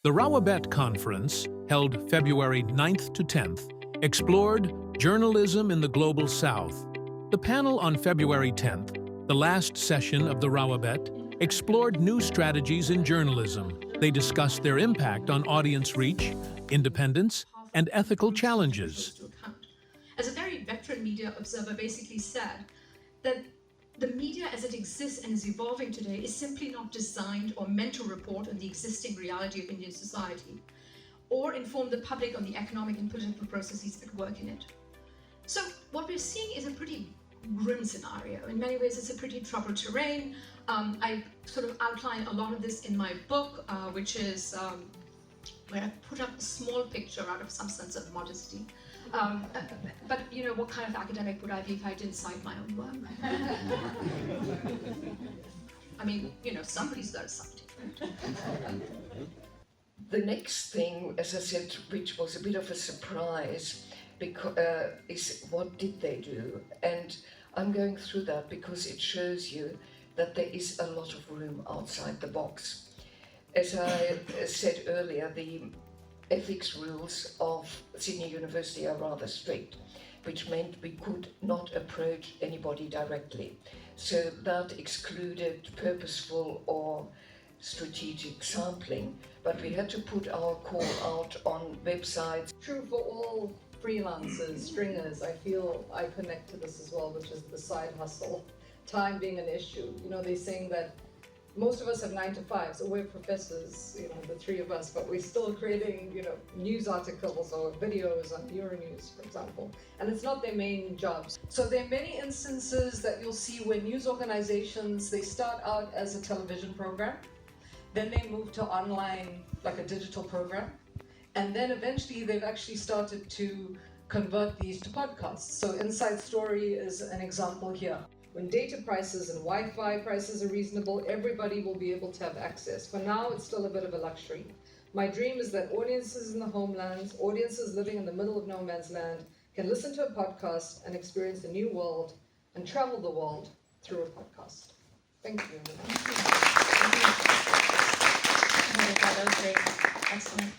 The Rawabet Conference, held February 9th to 10th, explored journalism in the Global South. The panel on February 10th, the last session of the Rawabet, explored new strategies in journalism. They discussed their impact on audience reach, independence, and ethical challenges. As a very veteran media observer basically said that the media as it exists and is evolving today is simply not designed or meant to report on the existing reality of Indian society or inform the public on the economic and political processes at work in it. So what we're seeing is a pretty grim scenario. In many ways, it's a pretty troubled terrain. I sort of outline a lot of this in my book, which is where I put up a small picture out of some sense of modesty. But you know, what kind of academic would I be if I didn't cite my own work? I mean, you know, somebody's got to cite it, right? The next thing, as I said, which was a bit of a surprise, is what did they do? And I'm going through that because it shows you that there is a lot of room outside the box. As I said earlier, the ethics rules of Sydney University are rather strict, which meant we could not approach anybody directly. So that excluded purposeful or strategic sampling, but we had to put our call out on websites. True for all freelancers, stringers. I feel I connect to this as well, which is the side hustle, time being an issue. You know, they're saying that most of us have 9 to 5s, so we're professors, you know, the three of us, but we're still creating, you know, news articles or videos on Euronews, for example, and it's not their main jobs. So there are many instances that you'll see where news organizations, they start out as a television program, then they move to online, like a digital program, and then eventually they've actually started to convert these to podcasts. So Inside Story is an example here. When data prices and Wi-Fi prices are reasonable, everybody will be able to have access. For now, it's still a bit of a luxury. My dream is that audiences in the homelands, audiences living in the middle of no man's land, can listen to a podcast and experience the new world and travel the world through a podcast. Thank you. That was great. Excellent.